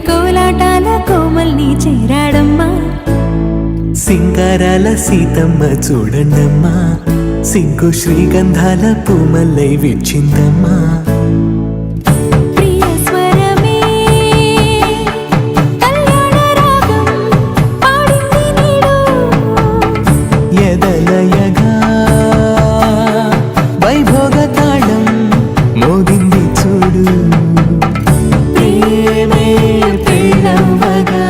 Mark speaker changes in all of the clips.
Speaker 1: కోలాటాల కోమల్ని చేరాడమ్మా.
Speaker 2: సింగారాల సీతమ్మ చూడండమ్మా, సిగ్గు శ్రీగంధాల పూమల్లై విచ్చిందమ్మా. ఎదలయగా వైభోగ తాళం మోగింది చూడు, ప్రేమే పెళ్ళవ్వగా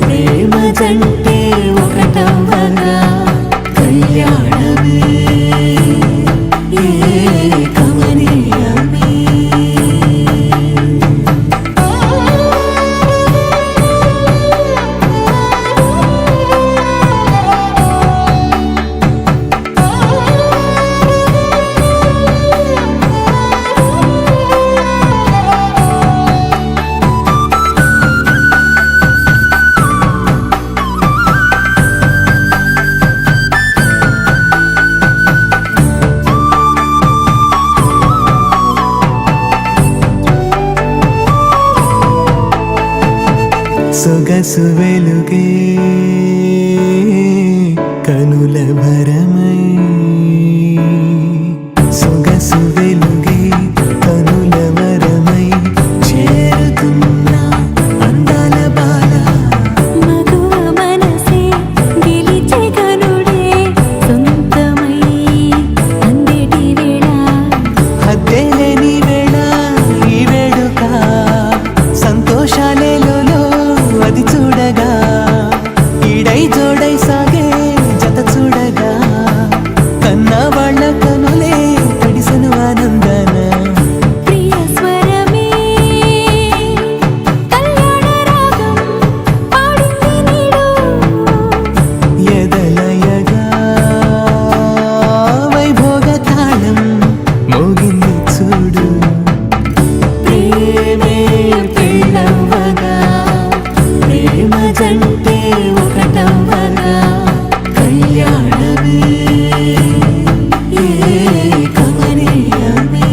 Speaker 2: ప్రేమ జంటే ఒకటవ్వగా కళ్యాణమే కమనీయమే. సొగసు వెలుగే కనుల భరమై, సొగసు వెలుగే కనుల వరమై చేరుతున్న అందాల బాల.
Speaker 1: మగువ మనసే గెలిచే కనుడే సొంతమై అందేటి వేళ,
Speaker 2: హద్దేలేని వేళ ఈ వేడుక సంతోషాలేలో అది చూడగా ఈడై జోడై సాగే జత చూడగా కన్నా వాళ్ళ కనులే తడిసెను ఆనందన.
Speaker 1: ప్రియ స్వరమే కళ్యాణ రాగం పాడింది నీడు,
Speaker 2: ఎదలయగా వైభోగ తాళం మోగింది చూడు, ప్రేమే పెళ్ళవ్వగా ప్రేమ జంటే ఒకటవ్వగా కళ్యాణమే కమనీయమే.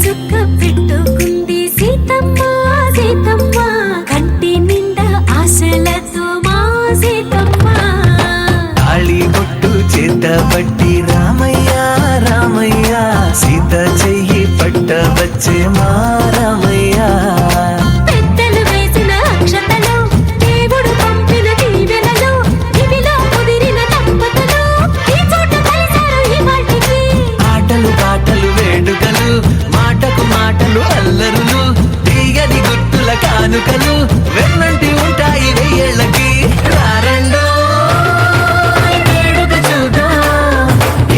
Speaker 1: చుక్క పెట్టుకుంది సీతమ్మ సీతమ్మ, కంటి నిండా ఆశలతో మా సీతమ్మ.
Speaker 2: తాళి బొట్టు చేత పట్టి రామయ్య రామయ్య, సీత చెయ్యి పట్ట వచ్చే మా రామయ్య.
Speaker 1: పెద్దలు వేసిన అక్షతలు, దేవుడు పంపిన దీవెనలు, ఇవిలో కుదిరిన దంపతులు ఈ చోట కలిశారు ఈ వాటికి.
Speaker 2: ఆటలు పాటలు వేడుకలు, మాటకు మాటలు అల్లరులు, తీయని గుర్తుల కానుకలు వెన్నంటి ఉంటాయి వెయ్యేళ్ళకి. రారండో వేడుక చూద్దాం,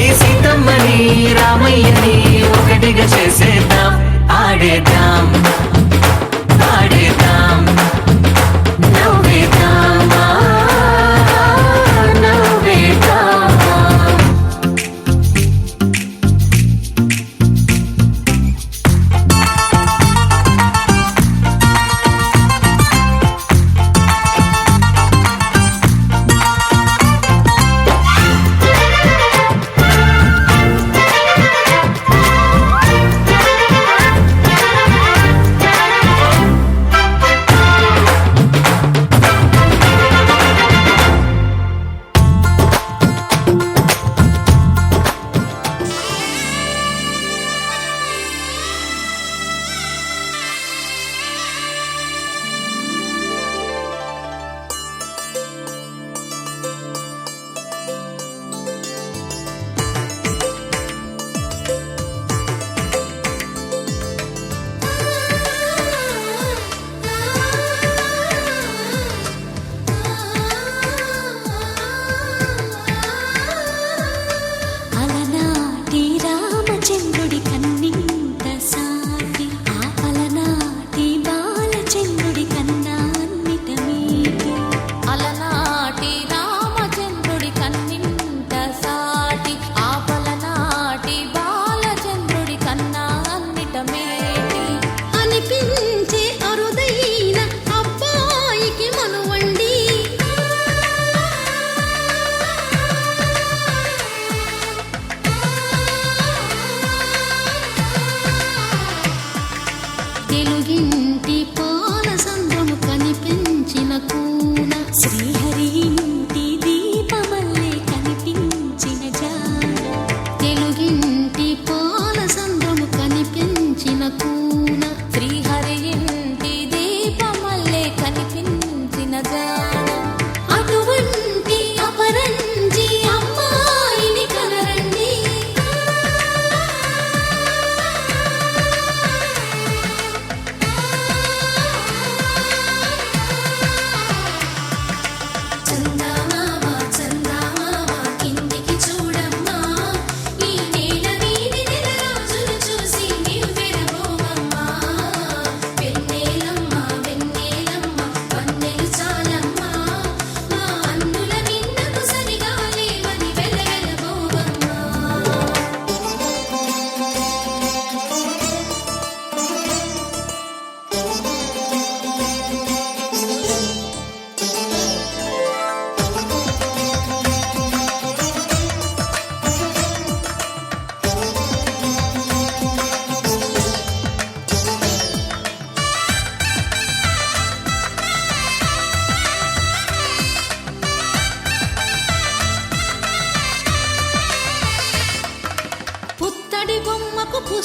Speaker 2: ఈ సీతమ్మని రామయ్యని ఒకటిగా చేసేద్దాం, ఆడేద్దాం ఆడేద్దాం
Speaker 1: నవ్వేద్దాం నవ్వేద్దాం.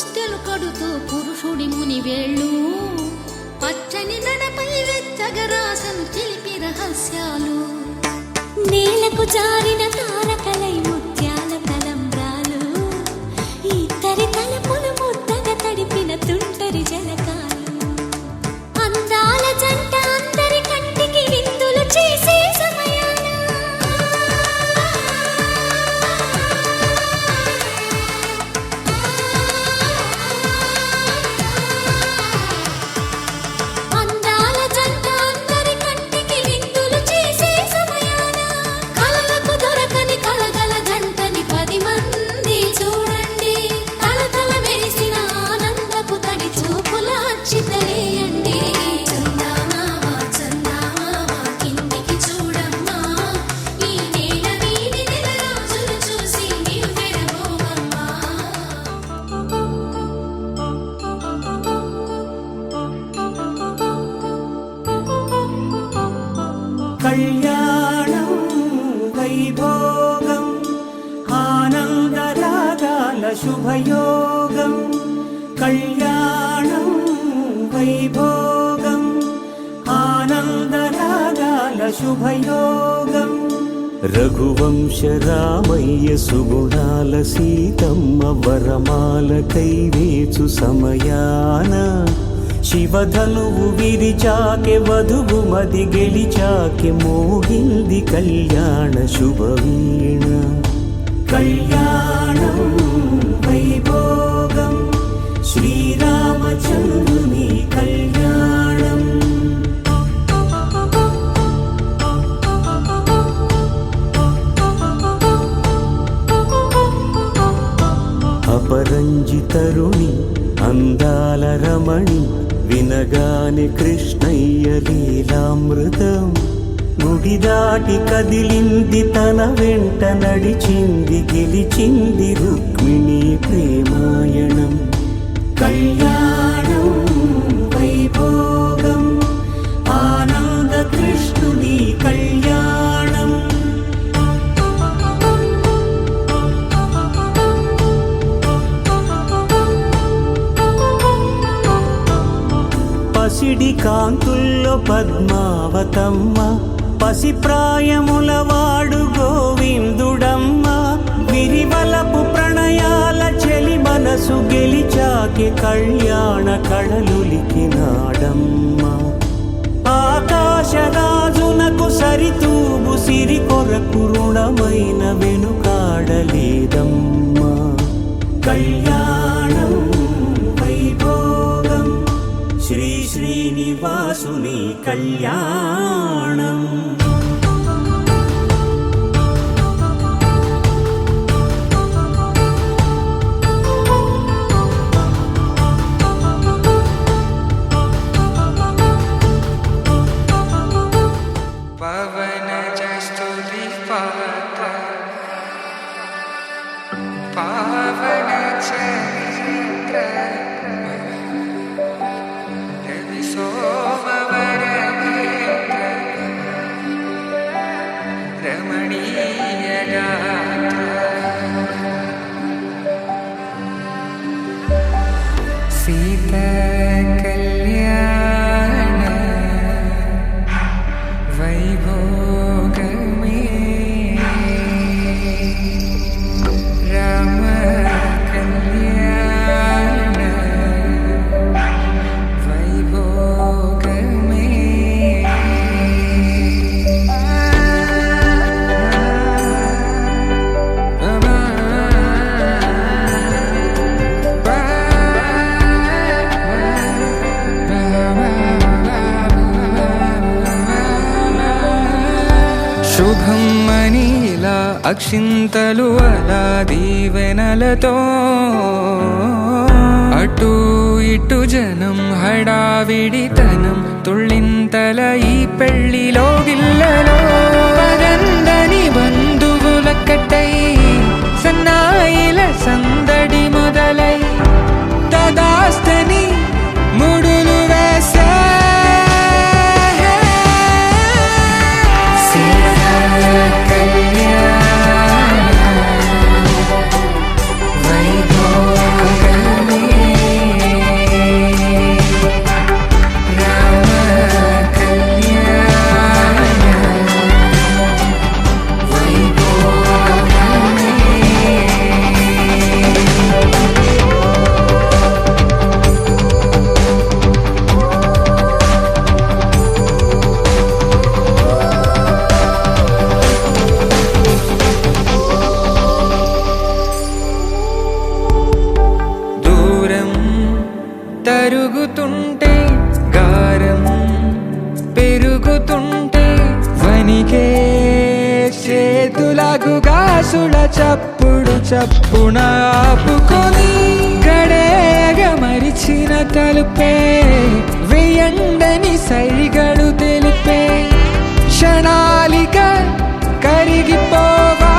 Speaker 1: పుస్తెలు కడుతూ పురుషుడి ముని వేళ్ళు పచ్చని నడపై వెచ్చగరాసను చిలిపి రహస్యాలు నేలకు జారిన తారకలై ముత్యాల తలంబ్రాలు ఇద్దరి తలపులు ముద్దగా తడిపిన తుంటరి జలకాలు అందాల జంట అందరి కంటికి విందులు చేసే సమయాన అందాల జంట అందరి కంటికి విందులు చేసే సమయాన కలలకు దొరకని కలగల జంటని 10 మంది చూడండి తలతల మెరిసిన ఆనందపు తడి చూపుల అచ్చితలేయండి చందమామ చందమామ కిందికి చూడమ్మా ఈ నేల వీధి నెల రోజులు చూసి నీవు తెరవోవమ్మా
Speaker 3: కళ్యాణం వైభోగం ఆనందరాగాల శుభయోగం కళ్యాణం వైభోగం ఆనందరాగాల శుభయోగం రఘువంశ రామయ్య సుగుణాల సీతమ్మ వరమాల కైవేచు సమయాన శివధనువు విరిచాకె వధువు మది గెలిచాకె మోగింది కళ్యాణ శుభవీణ కళ్యాణం వైభోగం శ్రీరామచంద్రుని కళ్యాణం అపరంజి తరుణి అందాల రమణి వినగానే కృష్ణయ్య లీలామృతం గుడి దాటి కదిలింది తన వెంట నడిచింది గెలిచింది రుక్మిణి ప్రేమాయణం కళ్యాణం వైభోగం ఆనంద కృష్ణుని కళ్యాణం పసిడి కాంతుల్లో పద్మావతమ్మ పసిప్రాయముల వాడు గోవిందుడమ్మ విరివలపు ప్రణయాల చెలి మనసు గెలిచాకి కళ్యాణ కళలులికినాడమ్మ ఆకాశరాజునకు సరితూబు సిరి కొరకు రుణమైన వెనుకాడలేదమ్మా కళ్యాణం వైభోగం శ్రీ శ్రీనివాసుని కళ్యాణం
Speaker 4: శుభం మనీలా అక్షింతలు అలా దీవెనలతో అటు ఇటు జనం హడావిడితనం తుళ్ళింతల ఈ పెళ్లిలో గిల్లలో పదందని బంధువులక్కటై సన్నాయిల సందడి మొదలై తదాస్తని ముడులు వేసే వైభోగమే కరుగుతుంటే గారం పెరుగుతుంటే వనికే చేతులకు గాసుల చప్పుడు చప్పున ఆపుకొని గడేగ మరిచిన తలుపే వేయండని సైగడు తెలిపే క్షణాలిక కరిగిపోవా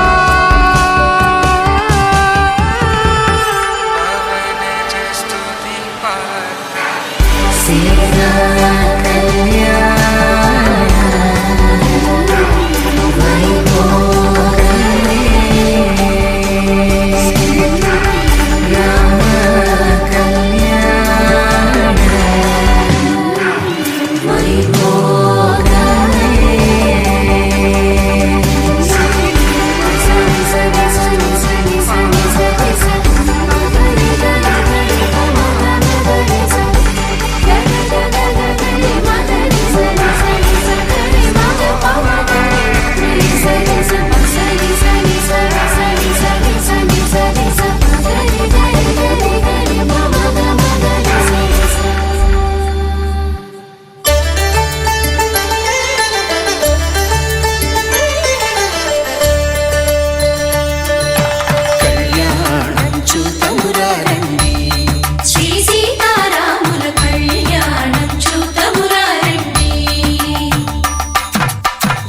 Speaker 1: శ్రీ సీతారాముల కళ్యాణం చూతమురా రండి.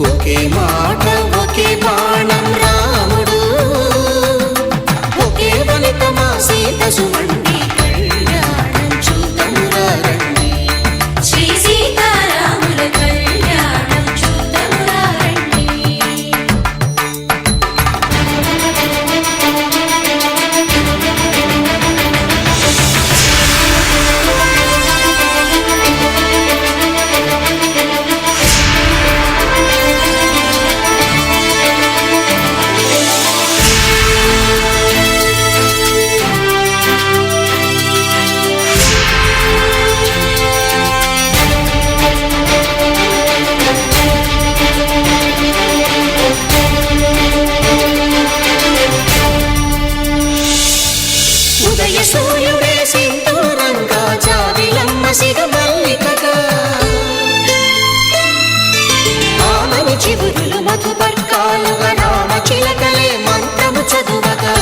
Speaker 2: ఒకే మాట ఒకే బాణం రాముడు ఒకే వనిత మా సీత సుమండి కళ్యాణం చూతమురా రండి.
Speaker 1: శ్రీ సీతారాముల కళ్యాణం చూతమురా రండి.
Speaker 2: ఉదయ సూర్యుడే సింధూరంగా జావిలమ్మ సిగమల్లికగా ఆమని చిగురులు మధుపర్కాలుగా రామ చిలకలే మంత్రము చదువగా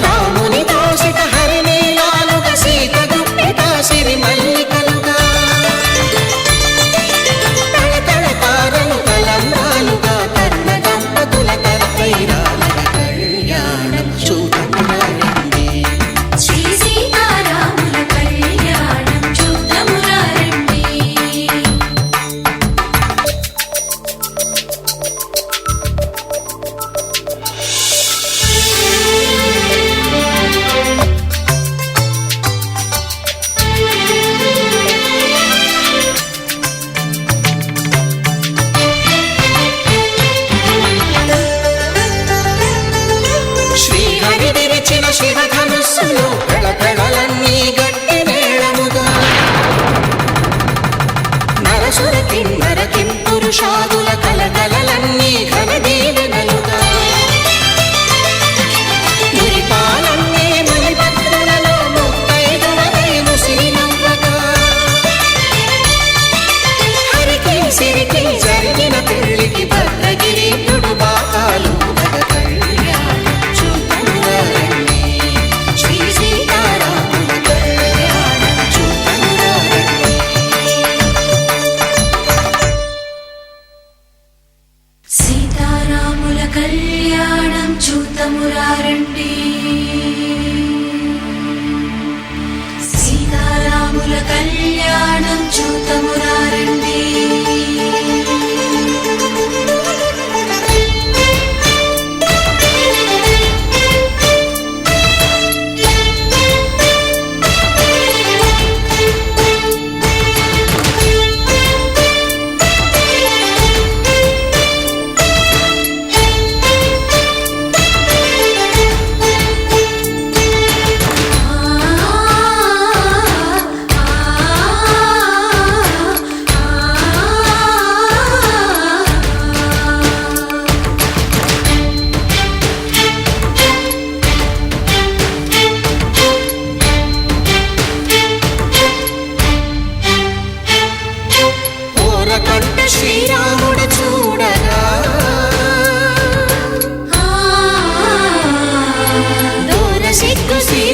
Speaker 2: రాముని దోషిత హరినీలాలుగా సీత గుప్పిట సిరి మల్లికలుగా తళతళ తారలు తలంబ్రాలుగా తరుణ దంపతుల తలపైరాలుగా కళ్యాణం చూడమురా రండి.
Speaker 1: శ్రీ సీతారాముల కళ్యాణం చూతమురా రండి.
Speaker 2: శ్రీహరి విరిచిన శివధనుస్సులు పెళపెళలన్నీ గట్టి మేళముగా నరసుర కిన్నర కింపురుషాదుల కలకలలన్నీ ఘన దీవెనలుగా మురిపాలన్నీ మునిపత్రులలో ముత్తైదువలై ముసిరి నవ్వగా హరికి సిరికి జరిగిన పెళ్లికి భద్రగిరి బాకాలు కళ్యాణం చూతమురా రండి.
Speaker 1: శ్రీ సీతారాముల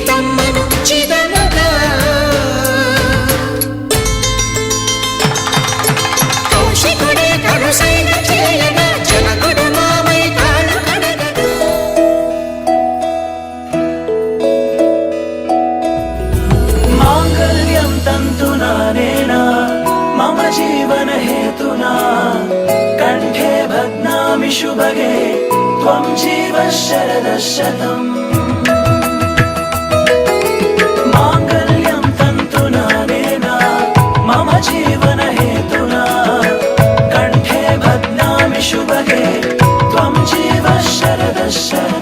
Speaker 2: సీతమ్మను చిదనగా కౌశికుడే కరుసైన చేయగా జనకుడు మామై కాళ్ళు కడగగా
Speaker 3: మాంగళ్యం తంతునానేనా మమ జీవన హేతునా కంఠే భగ్నామి శుభగే త్వం జీవ శరదశతం మాంగళ్యం తంతునానేనా మమ జీవన హేతునా కంఠే భగ్నామి శుభగే త్వం జీవ శరదశతం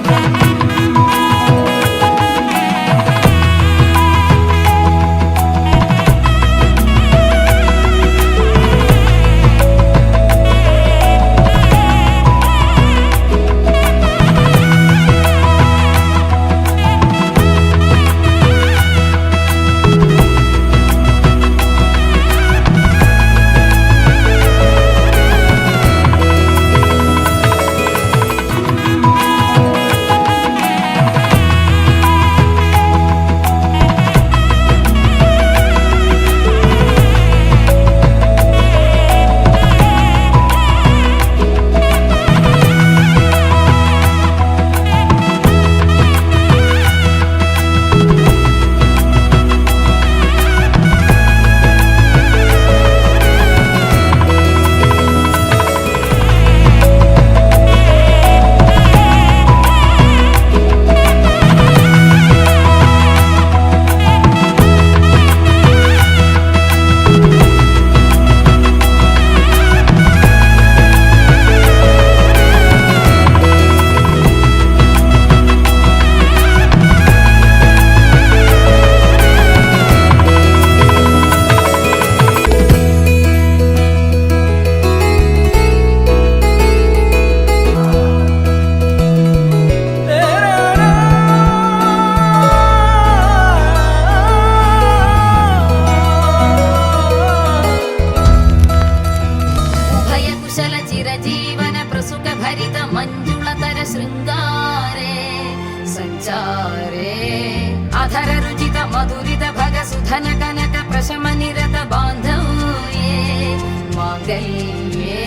Speaker 1: अधर रुचित मधुरित भग सुधन कनक प्रशम निरत बान्धव्ये माङ्गल्ये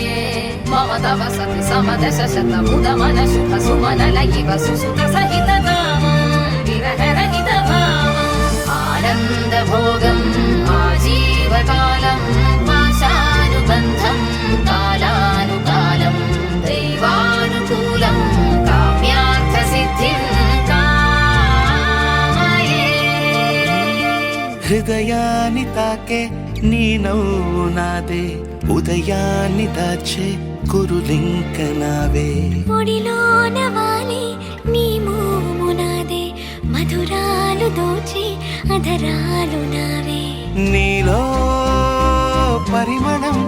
Speaker 1: मम तव सति समदश शतमुद मन शुभ सुमन लयिव सुसुत सहित कामं विरह रहित भावम् आनन्द भोगम् आजीवकालं पाशानुबन्धं कालानुकालं दैवानुकूलं काम्यार्थ सिद्धिं
Speaker 3: హృదయాన్ని తాకే నీ నవ్వు నాదే ఉదయాన్ని దాచే కురులింక నావే
Speaker 5: పొడిలోన వాలి నీ మోము నాదే మధురాలు దోచి అధరాలు నావే
Speaker 3: నీలో పరిమళం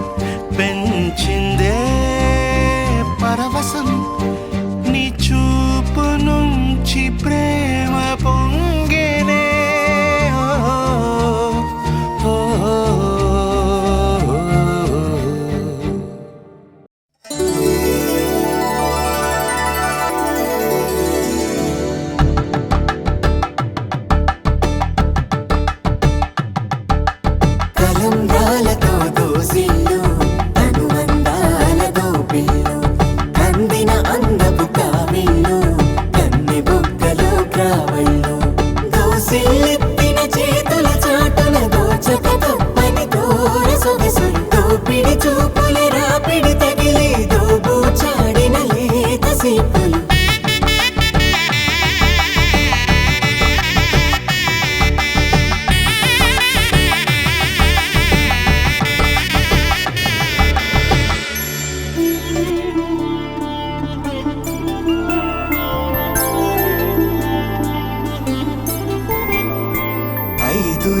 Speaker 3: పెంచిందే పరవశం నీ చూపు నుంచి ప్రేమ పొంగేనే
Speaker 2: కలంబ్రాలతో దోసిల్లు అనుబంధాలతో పిల్లు కందిన అందపు కావిళ్ళు కన్నె బుగ్గలో గ్రావళ్ళు దోసిల్లెత్తిన చేతుల చాటున దోచక తప్పని దూర సొగసులతో పిడి చూపుల రాపిడి తగిలి దోబూచాడిన లేత సీపులు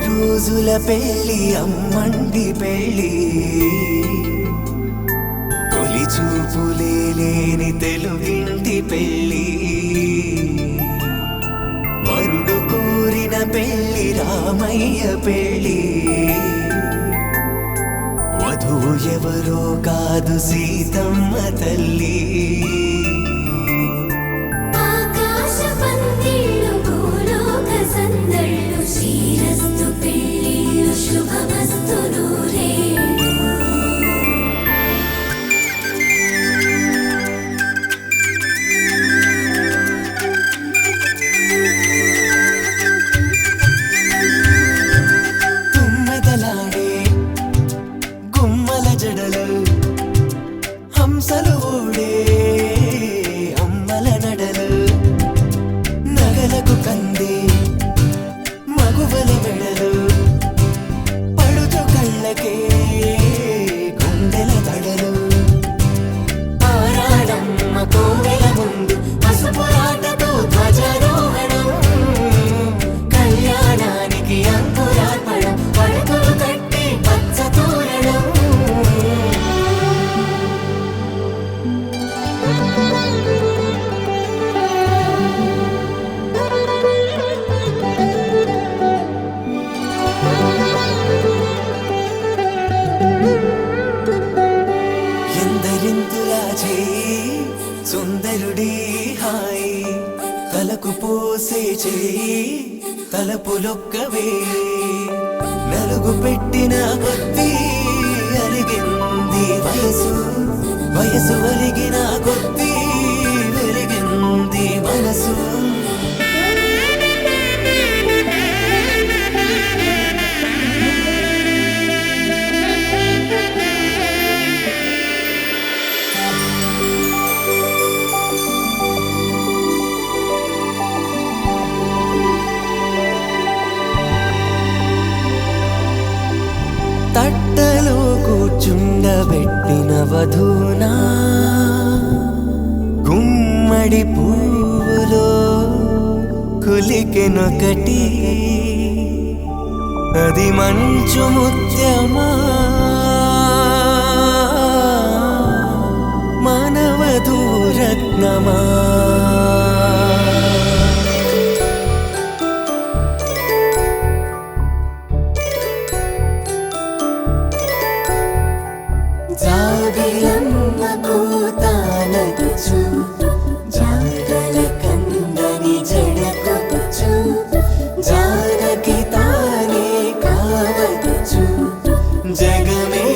Speaker 2: రోజుల పెళ్ళి అమ్మండి పెళ్ళి తొలి చూపులే లేని తెలుగింటి పెళ్ళి వరుడు కోరిన పెళ్ళి రామయ్య పెళ్ళి వధువు ఎవరో కాదు సీతమ్మ తల్లి
Speaker 5: ఆకాశ పందిళ్ళు భూలోక సందళ్ళు శ్రీరస్తు పెళ్ళిళ్ళు శుభమస్తు నూరేళ్ళు
Speaker 3: తుమ్మెదలాడే గుమ్మల జడలు హంసలు ఊడే అమ్మల నడలు నగలకు కంది మగువల మెడలు పడుచు కళ్ళకే గుండెల తడలు ఆరాడమ్మ కోవెల ముందు పసుపు రాటతో ధ్వజారోహణం కళ్యాణానికి అంకురార్పణం పడకలు కట్టి పచ్చ తోరణం ఎందరింతులా చేయి సుందరుడి హాయి తలకు పోసే చేయి తలపులొక్కవే నలుగు పెట్టిన కొద్దీ అలిగింది వయసు వయసు అలిగిన కొద్దీ వెలిగింది మనసు తట్టలో కూర్చుండబెట్టిన వధూనా గుమ్మడి పువ్వులో కులికెనొకటి అది మంచు ముత్యమా మానవధూరత్నమా
Speaker 2: జాబిలమ్మ కూతానదుచు జాడల కందని జడకొచ్చు జానకి తానే కావదుచు జగమే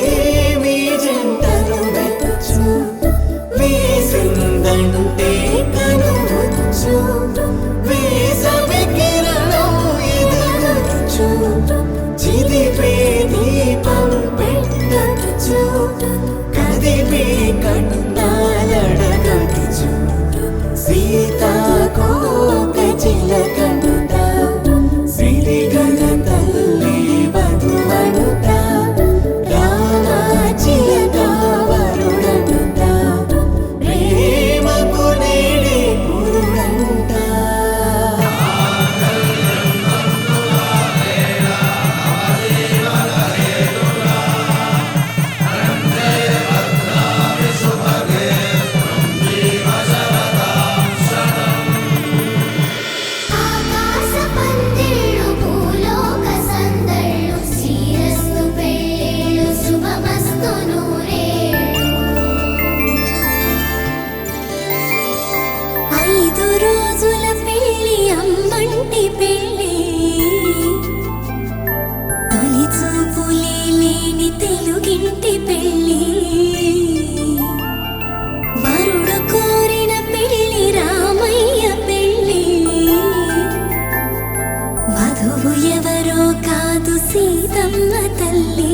Speaker 2: మీ జంటను వెతుచు వేసిందంటే కనువచ్చు వేసవి కిరణం ఎదుగొచ్చు చిదిపే దీపం పెట్టచ్చు కదిపే కన్నాలడగచ్చు సీతాకోక చిలకనుట సిరిగల తల్లి వధువనుట రామ చిలక వరుడనుట ప్రేమకు నేడే పురుడంట
Speaker 5: ఆకాశ పందిళ్ళు భూలోక సందళ్ళు శ్రీరస్తు పెళ్ళిళ్ళు శుభమస్తు నూరేళ్ళు 5 రోజుల పెళ్ళి అమ్మంటి పెళ్ళి తొలి చూపులే లేని తెలుగింటి పెళ్ళి వరుడు కోరిన పెళ్ళి రామయ్య పెళ్ళి వధువు ఎవరో కాదు సీతమ్మ తల్లి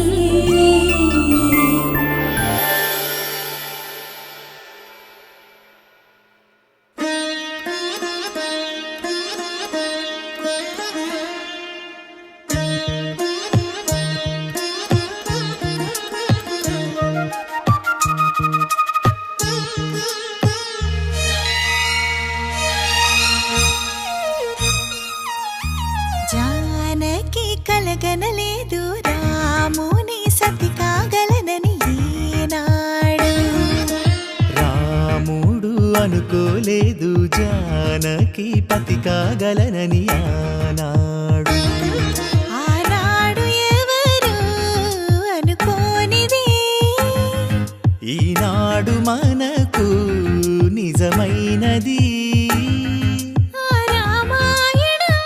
Speaker 2: జానకి కలగనలేదు రాముని సతి కాగలనని ఈనాడు
Speaker 3: రాముడు అనుకోలేదు జానకి పతి కాగలనని ఆనాడు
Speaker 2: ఆనాడు ఎవరు అనుకోనిది
Speaker 3: ఈనాడు మనకు నిజమైనది
Speaker 2: ఆ రామాయణం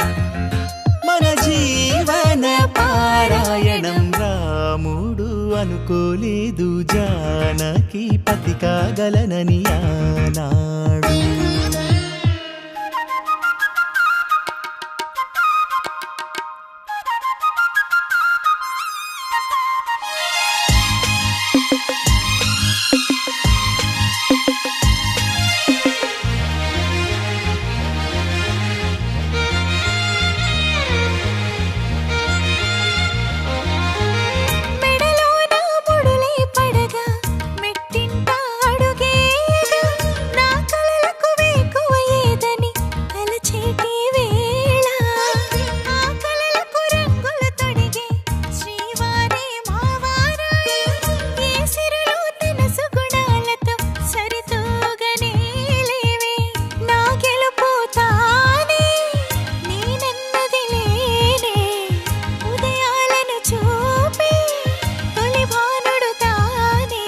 Speaker 3: అనుకోలేదు జానకి పతి కాగలనని ఆనాడు.
Speaker 5: మెడలోన ముడులే పడగా మెట్టింట అడుగేయగా నా కలలకు వేకువ ఏదని తలచేటి వేళ ఆ కలలకు రంగులు తొడిగే శ్రీవారే మావారాయే ఏ సిరులు తన సుగుణాలతో సరితూగనే లేవే నా గెలుపు తానే నేనన్నది లేనే ఉదయాలను చూపే తొలి భానుడు తానే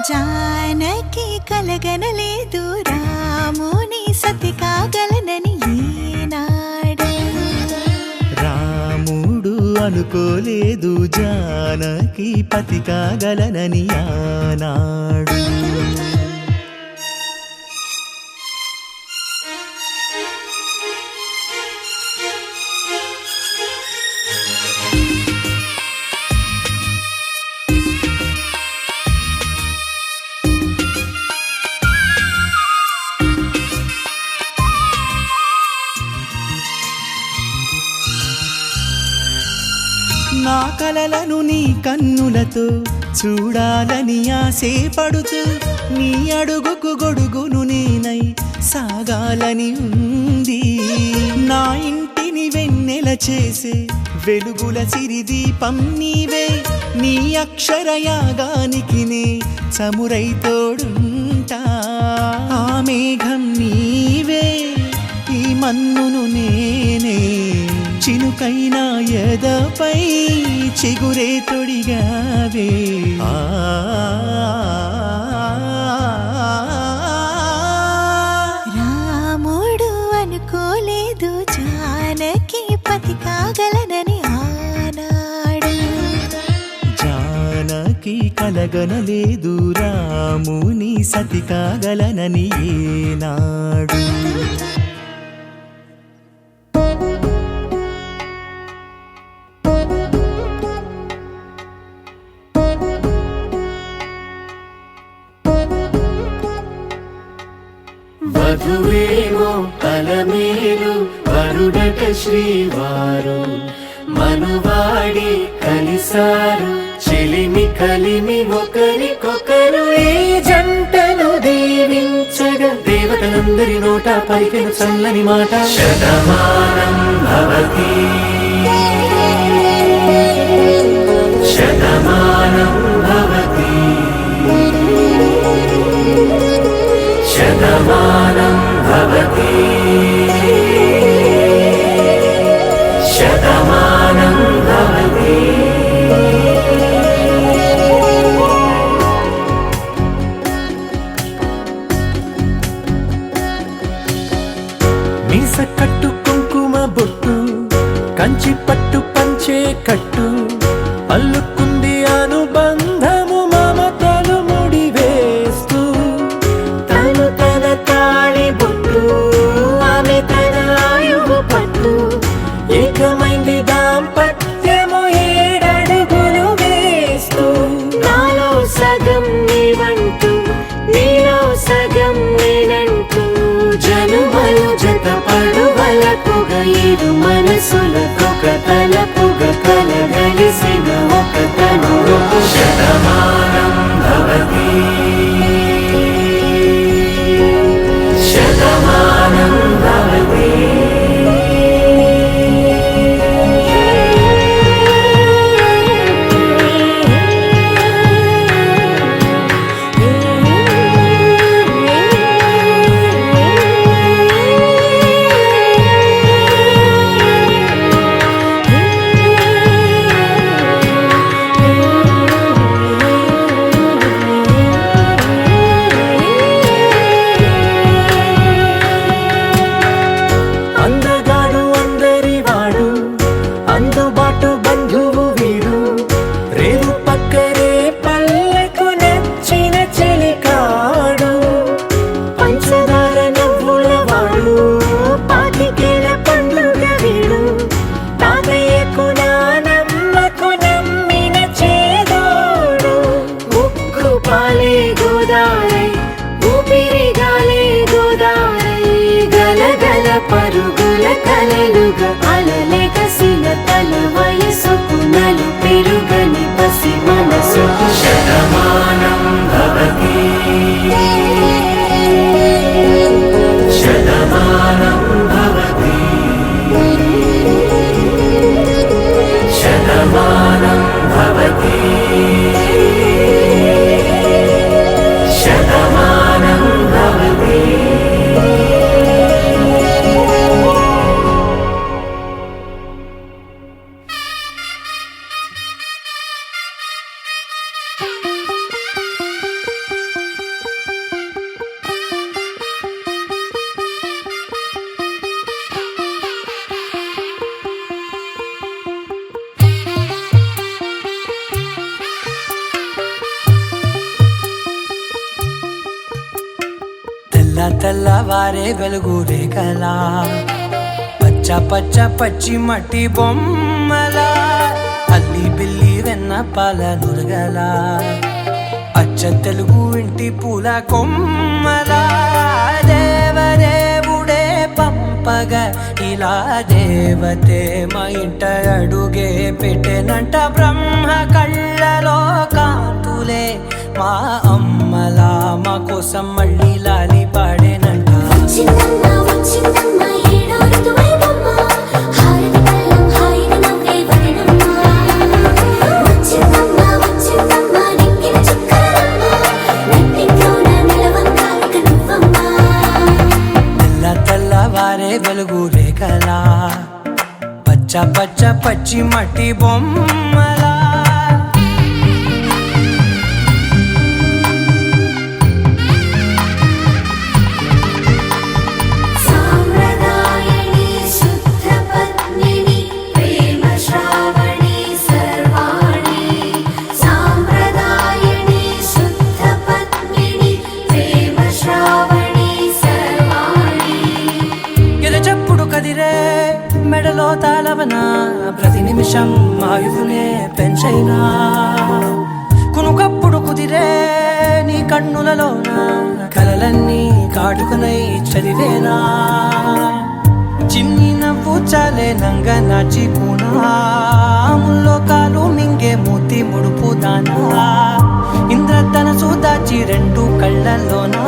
Speaker 5: జానకి కలగనలేదు రాముని సతి కాగలనని ఈనాడు.
Speaker 3: రాముడు అనుకోలేదు జానకి పతి కాగలనని ఆనాడు. నా కలలను నీ కన్నులతో చూడాలని ఆశే పడుతూ నీ అడుగుకు గొడుగును నేనై సాగాలని ఉంది. నా ఇంటిని వెన్నెల చేసే వెలుగుల సిరిదీపం నీవే నీ అక్షరయాగానికి నే చమురై తోడుంటా. ఆ మేఘం నీవే ఈ మన్నును నేనే చినుకైనా ఎదపై చిగురే తొడిగావే.
Speaker 5: రాముడు అనుకోలేదు జానకి పతి కాగలనని ఆనాడు.
Speaker 3: జానకి కలగనలేదు రాముని సతి కాగలనని ఏనాడు.
Speaker 2: వధువేమో అలమేలు వరుడట శ్రీవారు మనువాడి కలిసారు చెలిమి కలిమి ఒకరికొకరు ఈ జంటను దీవించగా దేవతలందరి నోట పలికెను చల్లని మాట శతమానం భవతి శతమానం భవతి శతమానం భవతి శతమానం భవతి.
Speaker 3: మీస కట్టు కుంకుమ బొట్టు కంచి పట్టు పంచే కట్టు అల్లుకుంది అనుబంధము మమతలు ముడివేస్తూ
Speaker 5: తను తన తాళి బొట్టు ఆమె తన ఆయువు పట్టు
Speaker 3: ఏకమైంది దాంపత్యము 7 అడుగులు వేస్తూ
Speaker 5: నాలో సగం నీవంటూ నీలో సగం నేనంటూ జనుమలు జతపడువలకుగ 7 మనసులకొక తలపుగ కలగలిసిన ఒక తను
Speaker 2: శతమానం భవతి శతమానం భవతి.
Speaker 5: ఏ పరుగుల కలలుగా అలలెగసిన తల వయసుకు నలు పెరుగని పసి మనసుకు
Speaker 3: శతమానం భవతి శతమానం భవతి శతమానం భవతి శతమానం భవతి. తెల్లవారే వెలుగు రేఖలా పచ్చ పచ్చ పచ్చి మట్టి బొమ్మల అల్లి బిల్లి వెన్న పాల నురగల అచ్చ తెలుగు ఇంటి పూల కొమ్మల దేవదేవుడే పంపగ ఇలా దేవతే మా ఇంట అడుగే పెట్టెనంట బ్రహ్మ కళ్ళలో కాంతులే మా అమ్మలా మా కోసం మళ్ళీ లాలి పాడేనంట.
Speaker 6: వచ్చిందమ్మ వచ్చిందమ్మ ఏడో ఋతువైవమ్మ హారతి పళ్ళం హాయిగా నవ్వే వదనమ్మ వచ్చిందమ్మ వచ్చిందమ్మ నెక్కిన చుక్కలమ్మ నెట్టింట్లోన నిలవంగా ఇక నువ్వమ్మ
Speaker 3: తెల్లవారే వెలుగు రేఖలా పచ్చ పచ్చ పచ్చి మట్టి బొమ్మలా
Speaker 6: సాంప్రదాయని శుద్ధ పద్మిని ప్రేమ శ్రావణి సర్వాణి సాంప్రదాయని శుద్ధ పద్మిని ప్రేమ శ్రావణి సర్వాణి
Speaker 3: ఎరచప్పుడు కదిరే మెడలో తాళవన ప్రతి నిమిషం ఆయువునే పెంచైనా కునుకప్పుడు కుదిరే నీ కన్నులలోన కలలన్నీ కాటుకనై చదివేనా చిన్ని నవ్వు చాలే నంగ నాచి కూనాముల్లో కాలు మింగే మూతి ముడుపు దానా ఇంద్రధనసు దాచి రెండు కళ్ళల్లోనా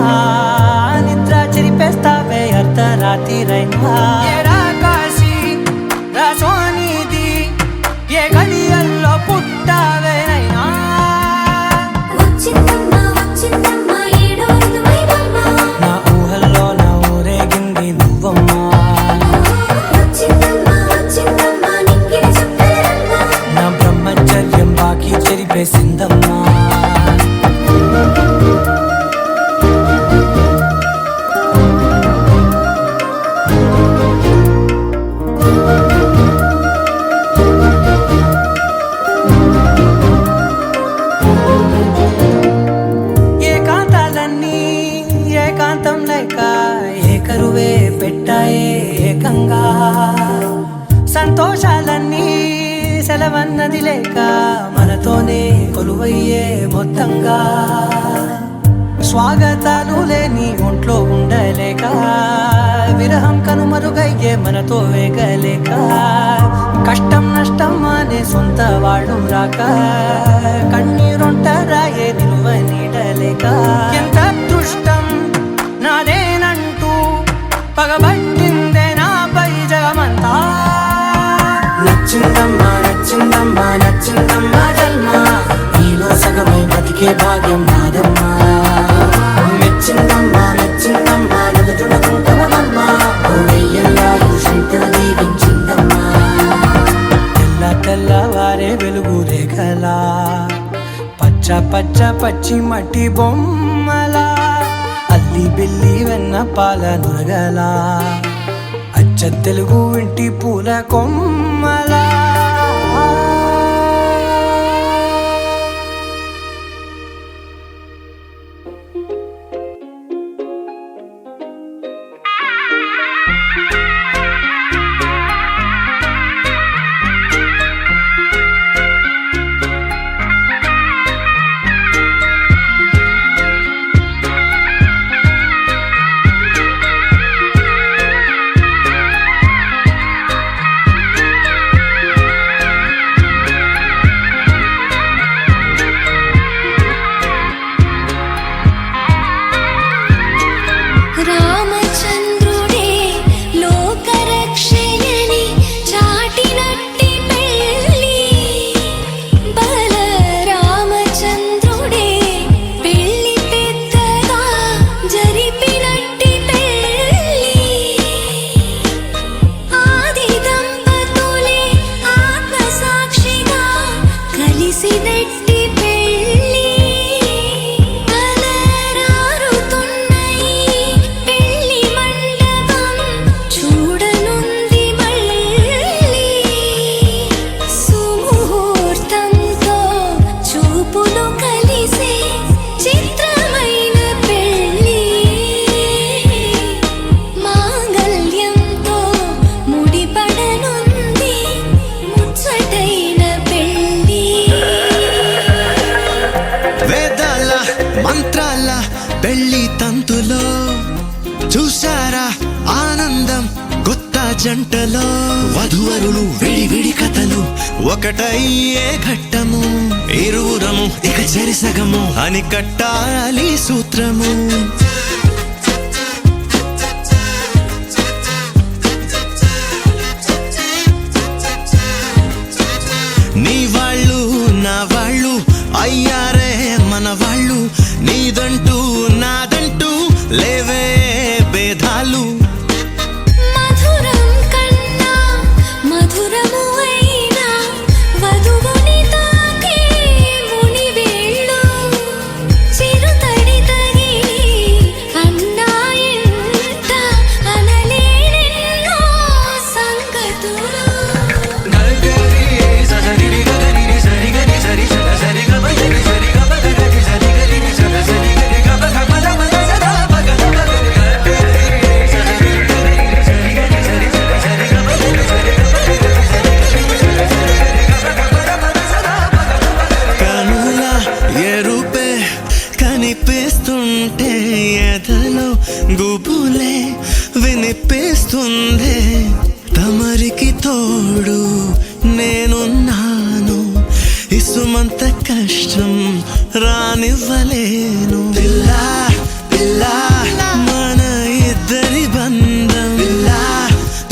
Speaker 3: నిద్ర చెరిపేస్తావే అర్ధరాత్రిరైనా కాశీ రాసోనిది ఏ గడియల్లో పుట్టావేనైనా
Speaker 6: వచ్చిందమ్మ వచ్చిందమ్మ ఏడో ఋతువైవమ్మ
Speaker 3: నా ఊహల్లో నా ఊరేగింది నువ్వమ్మా
Speaker 6: వచ్చిందమ్మ వచ్చిందమ్మ నెక్కిన చుక్కలమ్మ
Speaker 3: నా బ్రహ్మచర్యం బాకీ చెరిపేసిందమ్మా. ఏకాంతాలన్నీ ఏకాంతం లేక ఏకరువే పెట్టాయే ఏకంగా సంతోషాలన్నీ సెలవన్నది లేక మనతోనే కొలువయ్యే మొత్తంగా స్వాగతాలు లేని ఒంట్లో ఉండలేక విరహం కనుమరుగయ్యే మనతో వేగలేక కష్టం నష్టం అనే సొంత వాళ్ళు రాక కన్నీరొంటరాయే నిలువ నీడలేక ఎంత అదృష్టం నాదేనంటూ పగబట్టిందే నాపై జగమంతా నచ్చిందమ్మా నచ్చిందమ్మా నచ్చిందమ్మా జన్మ నీలో సగమై బతికే భాగ్యం నాదమ్మా మెచ్చిందమ్మా మెచ్చిందమ్మా నదుడున కుంకుమమ్మా ఓ వెయ్యల్లాయు శంకర దీవించిందమ్మా. తెల్లవారే వెలుగు రేఖలా పచ్చ పచ్చ పచ్చి మట్టి బొమ్మలా అల్లి బిల్లి వెన్న పాల నురగలా అచ్చ తెలుగు ఇంటి పూల కొమ్మలా
Speaker 6: రామచంద్రుడే లోకరక్షయని చాటినట్టి పెళ్ళి బల రామచంద్రుడే పెళ్ళి పెద్దగా జరిపినట్టి పెళ్ళి ఆది దంపతులే ఆత్మసాక్షిగా కలిసినట్టి పెళ్ళి అలరారుతున్న ఈ పెళ్ళి మండపం చూడనుంది మళ్ళీ సుముహూర్తంతో చూపులు కలిసే చిత్రమైన పెళ్ళి మాంగళ్యంతో ముడిపడనుంది ముచ్చటైన పెళ్ళి
Speaker 7: వేదాల మంత్రాల పెళ్లి తంతులో చూసారా ఆనందం కొత్త జంటలో వధువరులు విడి విడి కథలు ఒకటయ్యే ఘట్టము ఇరువురము ఇక చెరిసగము అని కట్టాలి సూత్రము నీ వాళ్ళు నా వాళ్ళు అయ్యారే మన వాళ్ళు నీదంటూ నాదంటూ లేవే భేదాలు
Speaker 6: మధురం కన్నా మధురము అయినా వధువుని తాకే మునివేళ్ళు చిరుతడి తగిలి అన్నాయింట అనలేనెన్నో సంగతులు
Speaker 7: కనుల ఎరుపే కనిపిస్తుంటే ఎదలో గుబులే వినిపిస్తుందే తమరికి తోడు నేనున్నాను ఇసుమంత కష్టం రానివ్వలేను పిల్లా పిల్లా మన ఇద్దరి బంధం పిల్లా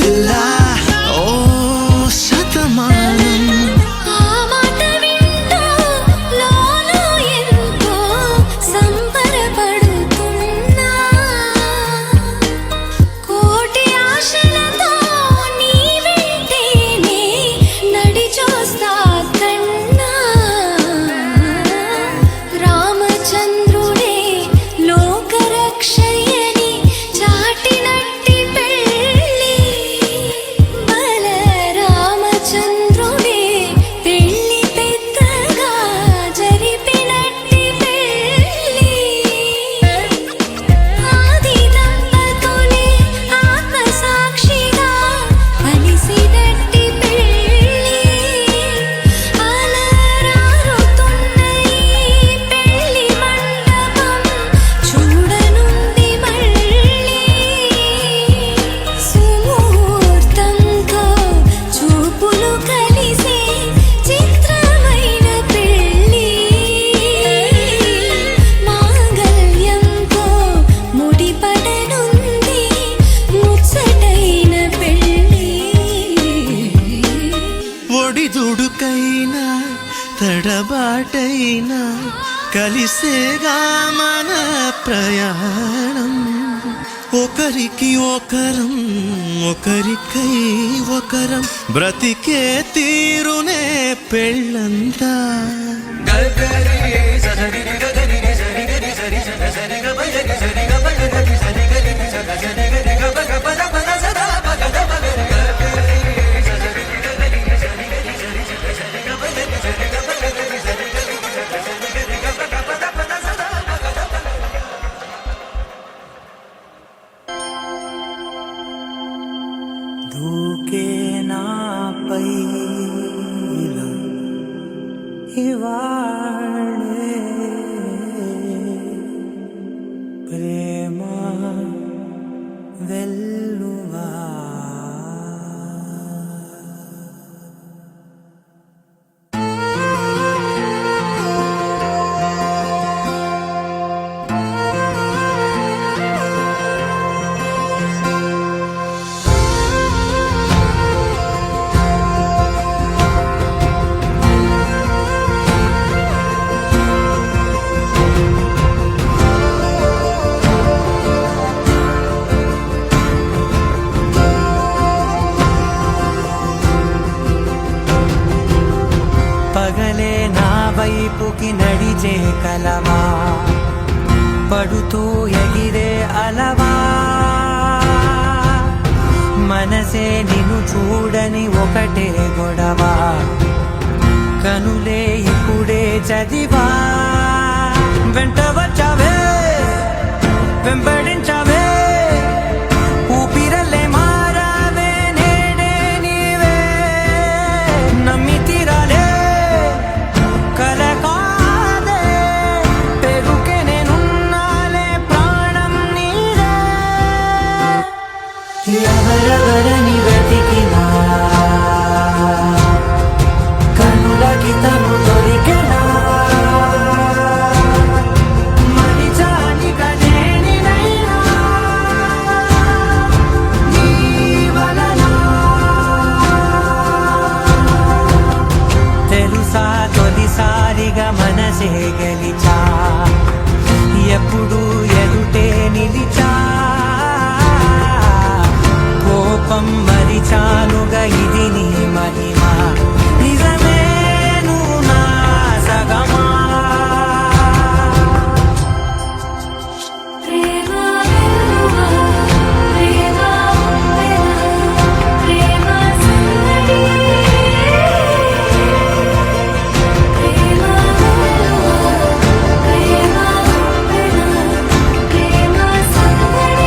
Speaker 7: పిల్లా ఓ శతమానం
Speaker 6: ఆ మాట వింటూ లోలో ఎంతో సంబరపడుతున్నా కోటి ఆశలతో నీ వెంటేనే నడిచొస్తా కన్నా రామచంద్రుడే లోకరక్షయని చాటినట్టి పెళ్ళి బల రామచంద్రుడే పెళ్ళి పెద్దగా జరిపినట్టి పెళ్ళి ఆది దంపతులే ఆత్మసాక్షిగా కలిసినట్టి పెళ్ళి అలరారుతున్న ఈ పెళ్ళి మండపం చూడనుంది మళ్ళీ సుముహూర్తంతో చూపులు కలిసే చిత్రమైన పెళ్ళి మాంగళ్యంతో ముడిపడనుంది ముచ్చటైన పెళ్ళి
Speaker 7: ఒడిదుడుకైనా తడబాటైనా కలిసేగా మన ప్రయాణం ఒకరికి ఒకరం ఒకరికై ఒకరం బ్రతికే తీరునే పెళ్ళంతా
Speaker 3: దూకే నాపై ఇలా ఇవాళే ప్రేమ వెల్లువా వైపుకి నడిచే కలవా పడుతూ ఎగిరే అలవా మనసే నిన్ను చూడని ఒకటే గొడవ కనులే ఇప్పుడే చదివా వెంట వచ్చావే వెంబడించావే ఊపిరలే మారావే నేడే నీవే నమ్మి తీరాలే కలకాదే పెరుకే నేనున్నాలే ప్రాణం నీదే ఎవరెవరని వెతికినా కనులకి తను దొరికెనా తొలిసారిగా మనసే గెలిచా ఎప్పుడు ఎదుటే నిలిచా కోపం మరిచానుగా ఇది నీ మహిమా నిజమే నువ్వు నా సగమా
Speaker 6: ప్రేమ ప్రేమ ప్రేమ సంగడి ప్రేమ ప్రేమ ప్రేమ సంగడి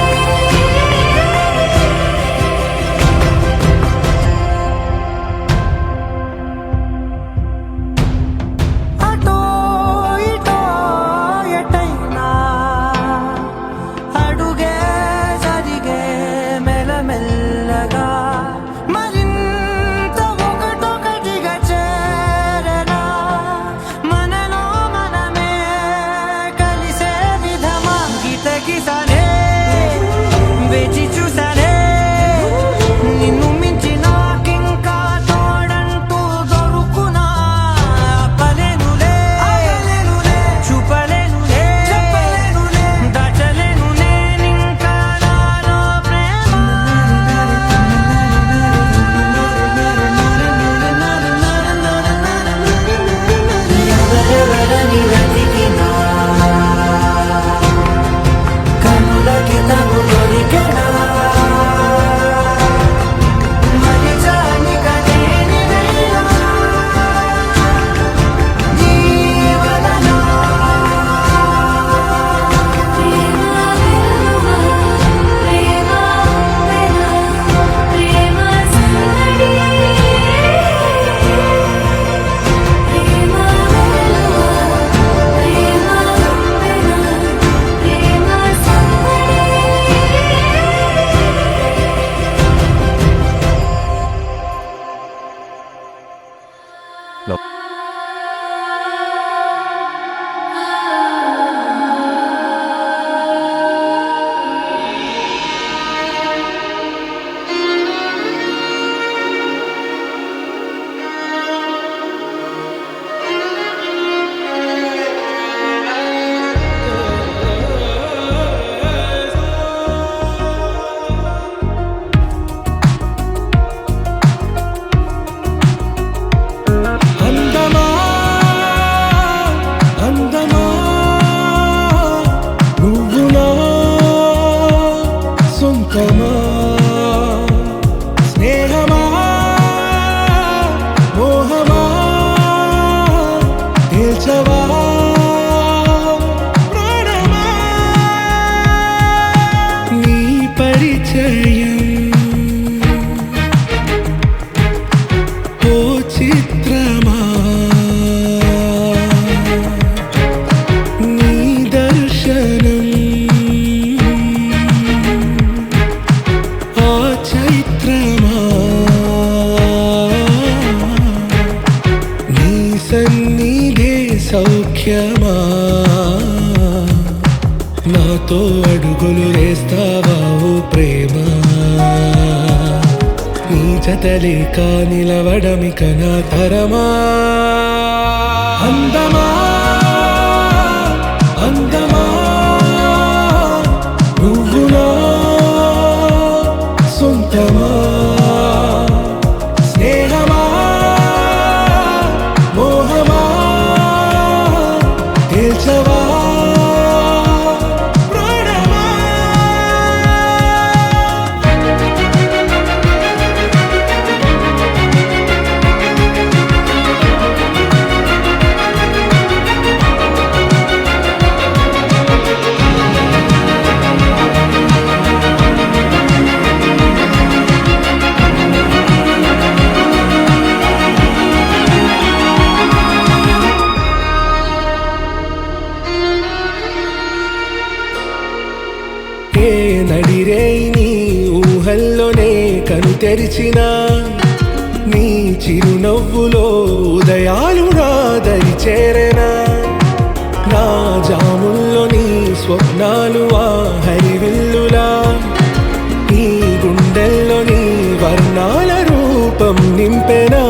Speaker 3: అటో ఇటో ఎటైనా అడుగే జరిగే మెల్లమెల్లగా మరింత ఒకటొకటిగా చేరనా మనలో మనమే కలిసే విధమా గితగిసనే వేచి చూసనే నిన్ను మించి నాకింకా తోడంటూ దొరుకునా ఆపలేనులే చూపలేనులే దాచలేను నేనింకా నాలో ప్రేమ ఎవరెవరని వెతికినా కనులకి తను దొరికెనా మరిచానిక నేనివేనా జీవనలో
Speaker 6: ప్రేమ ప్రేమ సంగడి ప్రేమ ప్రేమ సంగడి
Speaker 4: అందమా అందమా నువ్వు నా సొంతమా స్నేహమా మోహమా తేల్చవా ప్రాణమా నీ పరిచయం ఓ చిత్రమా నీ దర్శనం ఆ చైత్రమా నీ సన్నిధే సౌఖ్యమా నాతో అడుగులు వేస్తావా ఓ ప్రేమ నీ జతలేక నిలవడమిక నా తరమా అందమా అందమా నువ్వు నా సొంతమా స్నేహమా మోహమా తెరిచిన నీ చిరునవ్వులో ఉదయాలు నా దరి చేరెనా నా జాముల్లో నీ స్వప్నాలు ఆ హరివిల్లులా ఈ గుండెల్లో నీ వర్ణాల రూపం నింపెనా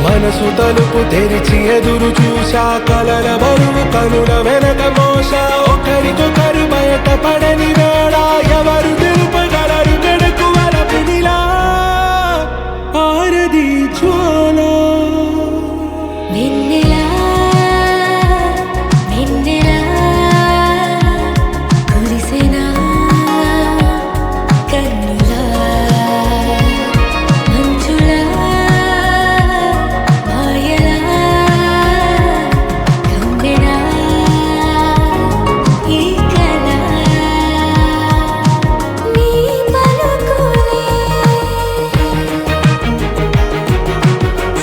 Speaker 4: మనసు తలుపు తెరిచి ఎదురు చూసా కలల బరువు కనుల వెనక మోసా ఒకరికొకరు బయట పడని వేళ ఎవరు తెలుపగలరు గడకు వలపినిలా ఆరది జ్వాల
Speaker 6: వెన్నెలా వెన్నెలా కురిసెనా కన్నులా మంచులా మాయలా కమ్మెనా ఈ కళ నీ పలుకులే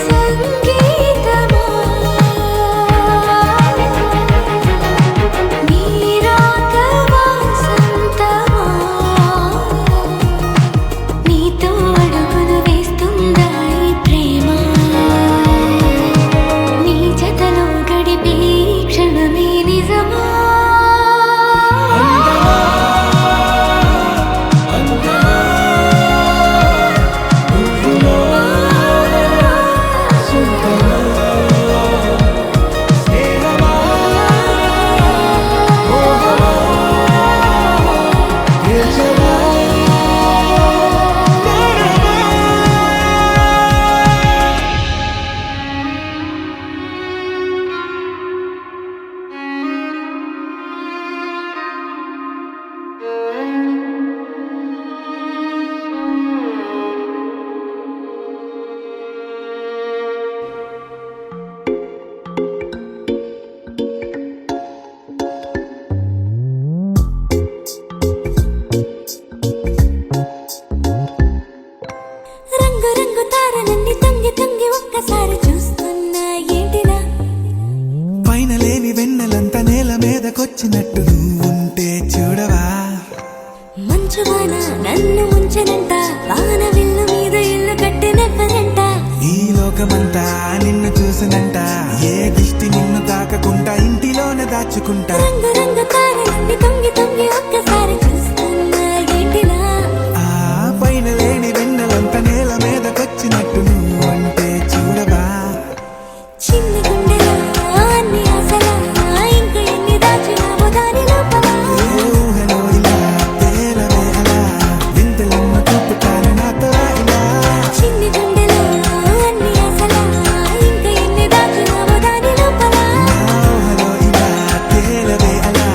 Speaker 6: సంగీతమా నీ రాక వాసంతమా నీతో అడుగులు వేస్తుందా ఈ ప్రేమ నీ జతలో గడిపే ఈ క్షణమే నిజమా రంగు రంగు తారలన్నీ తొంగి తొంగి ఒక్కసారి చూస్తున్నా ఏంటిలా
Speaker 8: పైన లేని వెన్నెలంతా నేల మీదకొచ్చినట్టు నువ్వుంటే చూడవా
Speaker 6: మంచువాన నన్ను ముంచెనంట వాన విల్లు మీద ఇల్లు కట్టినెవ్వరంట
Speaker 8: ఈ లోకమంతా నిన్ను చూసినంట ఏ దిష్టి నిన్ను తాకకుండా ఇంటిలోనే దాచుకుంటా
Speaker 6: రంగు రంగు తారలన్నీ తొంగి తొంగి ఒక్కసారి చూస్తున్నా ఏంటిలా
Speaker 8: ఆ పైన లేని వెన్నెలంతా నేల మీదకొచ్చినట్టు నువ్వుంటే చూడవా
Speaker 6: చిన్ని గుండెలా అన్ని ఆశలా ఇంకా ఎన్ని దాచినావో దాని లోపల
Speaker 8: ఏ ఊహలో ఇలా తేలవే అలా వింతలెన్నో చూపుతాను నాతో ఇలా
Speaker 6: చిన్ని గుండెలా అన్ని ఆశలా ఇంకా ఎన్ని దాచినావో దాని లోపల
Speaker 8: నా ఊహలో ఇలా తేలవే అలా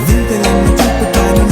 Speaker 8: వింతలెన్నో చూపుతాను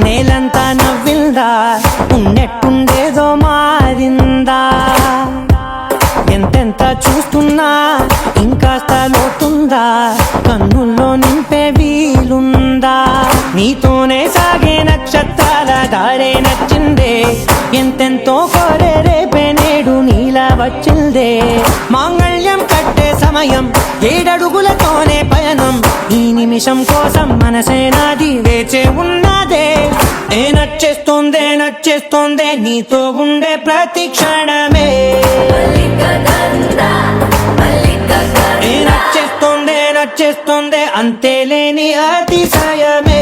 Speaker 3: నేలంతా నవ్విందా ఉన్నట్టుండేదో మారిందా ఎంతెంత చూస్తున్నా ఇంకాస్త లోతుందా కన్నుల్లో నింపే వీలుందా నీతోనే సాగే నక్షత్రాల దారే నచ్చిందే ఎంతెంతో కోరే రేపే నేడు నీలా వచ్చిందే మాంగళ్యం కట్టే సమయం 7 అడుగులతోనే పయనం ఈ నిమిషం కోసం మనసే నాది వేచే ఉన్నదే నచ్చేస్తోందే నీతో ఉండే ప్రతి క్షణమే నచ్చేస్తోందే అంతేలేని అతిశయమే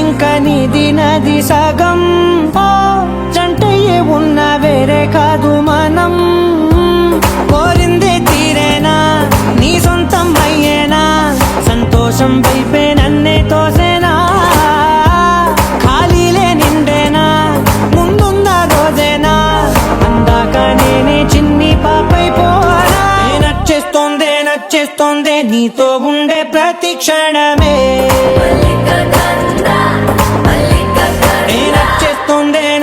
Speaker 3: ఇంకా నీది నది సగం జంటయ్యే ఉన్న వేరే కాదు మనం కోరిందే తీరేనా నీ సొంతం అయ్యేనా సంతోషం వైపే నన్నే తోసేనా ఖాళీలే నిండేనా ముందుందా రోజేనా అందాక నేనే చిన్ని పాపై పోనా నచ్చేస్తోందే నీతో ఉండే ప్రతి క్షణమే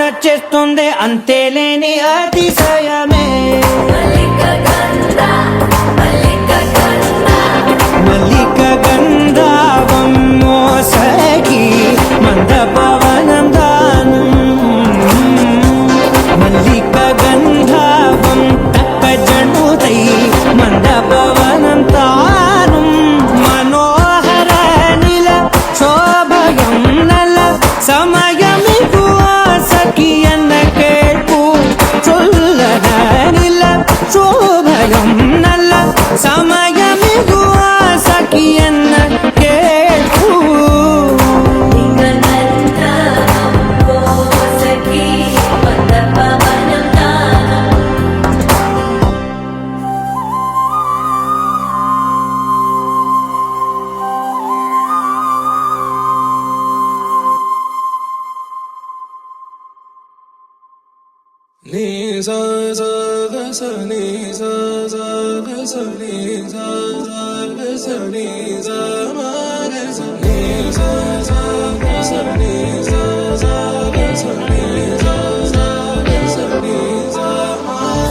Speaker 3: నచ్చేస్తోందే అంతేలేని అతిశయమే మల్లిక గంధావం మోసగి మంద పవనం దానం మల్లిక గంధావం తక్క జనుదై మంద పవనం తానం మనోహర నిల శోభయం నల సమయమిగు సఖి ఎన్న కేൾపు చొల్లనిల శోభయం నల్ల సమయమిగు సఖి ఎన్న కేൾపు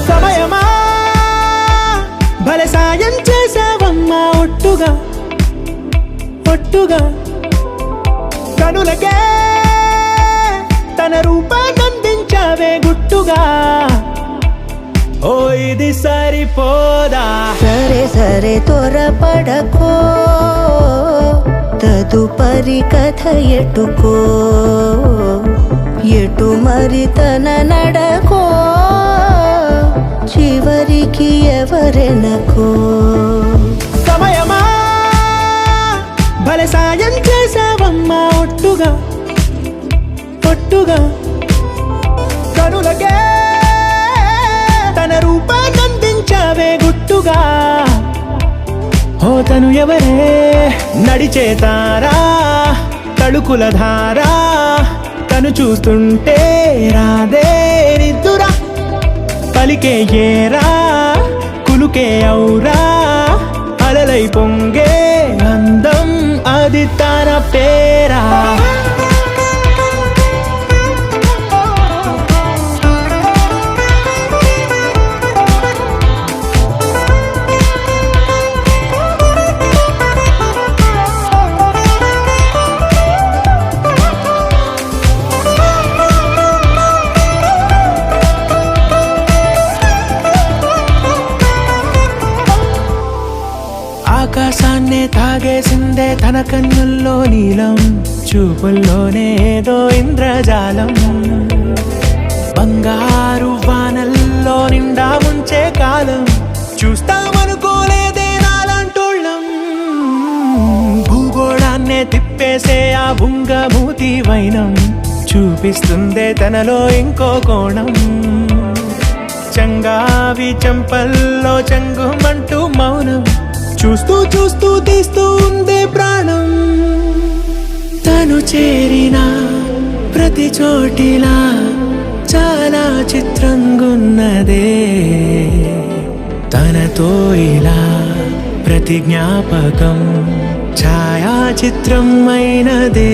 Speaker 3: సమయమా భలే సాయం చేసావమ్మా ఒట్టుగా కనులకే తన రూపాన్నందించావే గుట్టుగా ఓ ఇది సరిపోదా
Speaker 5: సరే త్వరపడకో తదుపరి కథ ఎటుకో ఎటు మరి తన నడకో చివరికి ఎవరెనకో
Speaker 3: సమయమా భలే సాయం చేసావమ్మా ఒట్టుగా కనులకే తన రూపాన్నందించావే గుట్టుగా ఓ తను ఎవరే నడిచేతారా తళుకుల ధారా
Speaker 9: తను చూస్తుంటే రాదే నిద్దురా పలికే ఏరా కులుకే ఔరా అలలై పొంగే అందం అది తన పేరా ఆకాశాన్నే తాగేసిందే తన కన్నుల్లో నీలం చూపుల్లోనే ఏదో ఇంద్రజాలం బంగారు వానల్లో నిండా ముంచే కాలం చూస్తామనుకోలేదే నాలంటోళ్ళం భూగోళాన్నే తిప్పేసే ఆ బుంగమూతి వైనం చూపిస్తుందే తనలో ఇంకో కోణం చంగావి చెంపల్లో చంగుమంటూ మౌనం చూస్తూ చూస్తూ తీస్తూ ఉందే ప్రాణం తను చేరిన ప్రతి చోటిలా చాలా చిత్రంగున్నదే తనతో ఇలా ప్రతి జ్ఞాపకం ఛాయాచిత్రం అయినదే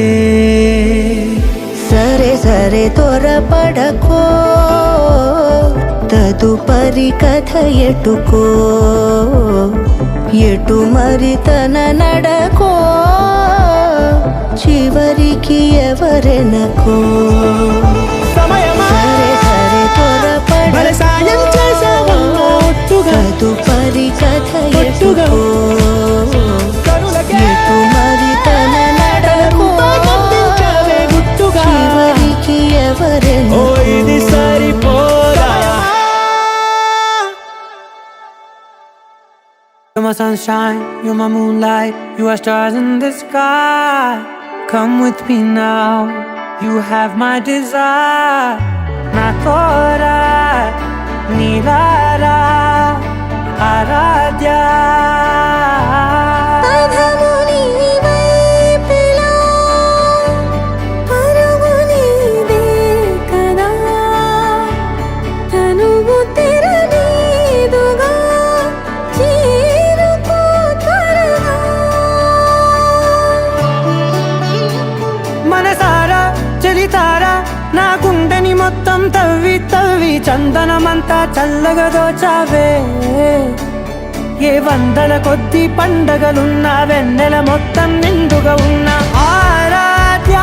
Speaker 5: సరే సరే త్వరపడకో తదుపరి కథ ఎటుకో ఎటు మరి తన నడకో చివరికి ఎవరెనకో సరే సరే త్వరపడకో తదుపరి కథ ఎటుకో ఎటు మరి తన నడకో చివరికి ఎవరెనకో
Speaker 9: ఇది సరిపోదా
Speaker 10: You're my sunshine, you're my moonlight, you are stars in the sky. Come with me now, you have my desire. Na tora, nilara, aradya. నా గుండెని మొత్తం తవ్వి తవ్వి చందనమంతా చల్లగా దోచావే ఏ వందల కొద్ది పండగలున్న వెన్నెల మొత్తం నిండుగా ఉన్న ఆరాధ్య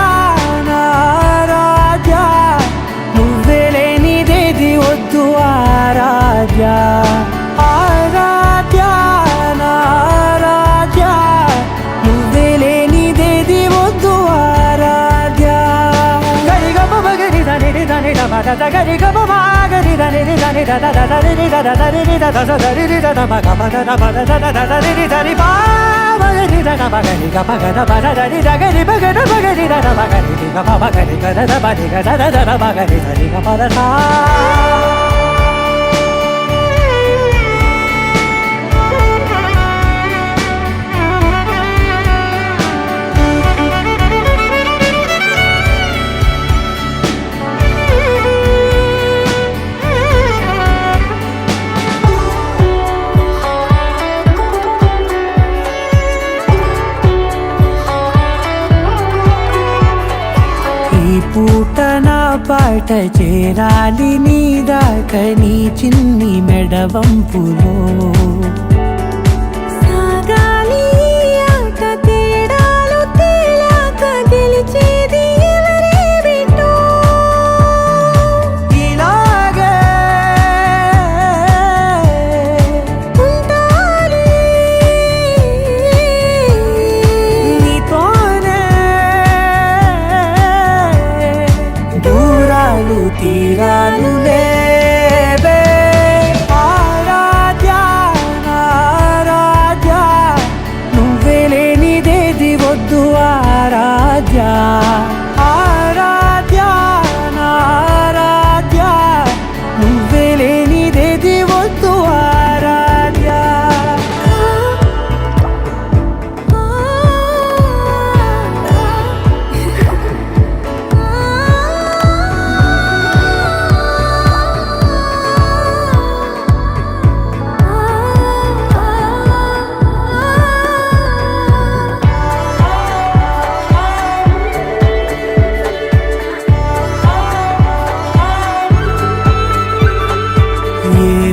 Speaker 10: ఆరాధ్య నువ్వే లేనిదేది వద్దు ఆరాధ్య ఆరాధ్య ఆరాధ్య నువ్వే లేనిదేది వద్దు ఆరాధ్య గరి గ బ గరి దని దని ద ద ద రి ద ద ద రి ద ద ద రి ద ద మ గ మ ద ద మ ద ద ద ద రి ద రి బా మ రి ద ద మ గరి గ ప గ ద మ ద ద రి ద గరి బ గ ద మ గరి ద ద మ గరి రి గ ప మ గరి గ ద ద మ రి గ ద ద ద ద మ గరి ద రి గ ప ద ద పూట నా పాట చేరాలి నీ దాకా నీ చిన్ని మెడవంపులో సాగాలి ఆట తేడాలు తేలాక గెలిచేది ఎవరే బిడ్డో ఇలాగే ఉంటాలి నీతోనే దూరాలు తీరాలు లేవే ఆరాధ్య ఆరాధ్య నువ్వే లేనిదేది వద్దు ఆరాధ్య ఆరాధ్య ఆరాధ్య నువ్వే లేనిదేది వద్దు ఆరాధ్య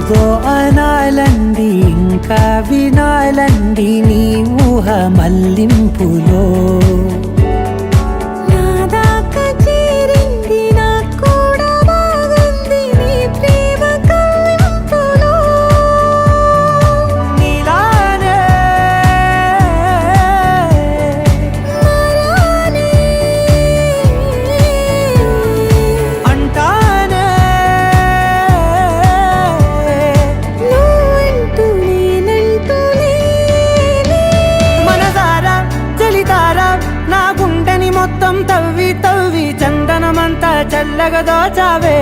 Speaker 10: ఏదేదో అనాలండి ఇంకా వినాలండి నీ ఊహ మల్లింపులో
Speaker 6: నాదాకా చేరింది నాకు కూడా బాగుంది నీ ప్రేమ కవ్వింపులో
Speaker 10: నీలానే
Speaker 6: మరానే
Speaker 10: అంటానే
Speaker 6: నువ్వంటూ నేనంటూ లేనే
Speaker 10: మనసారా చలితారా నా గుండెని మొత్తం తవ్వి తవ్వి చందనమంతా చల్లగా దోచావే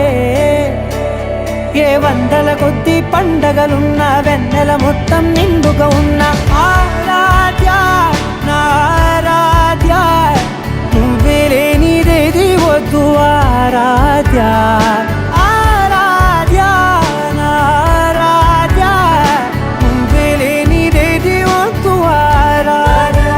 Speaker 10: ఏ వందల కొద్ది పండగలున్న వెన్నెల మొత్తం నిండుగా ఉన్న ఆరాధ్య నా ఆరాధ్య నువ్వే లేనిదేది వద్దు ఆరాధ్య ఆరాధ్య నా ఆరాధ్య నువ్వే లేనిదేది వద్దు ఆరాధ్య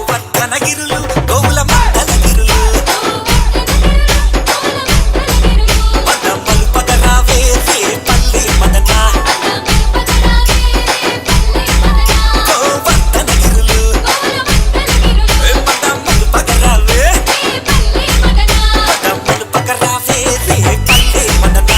Speaker 8: వర్ధనగిరులు గోవుల మంగళగిరులు పదమలు పదరావే రే పల్లె మదన గోవర్ధనగిరులు పదమలు పదరావే పదమలు పదరావే రే పల్లె మదన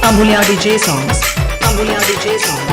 Speaker 5: Amulya DJ songs. Amulya DJ songs.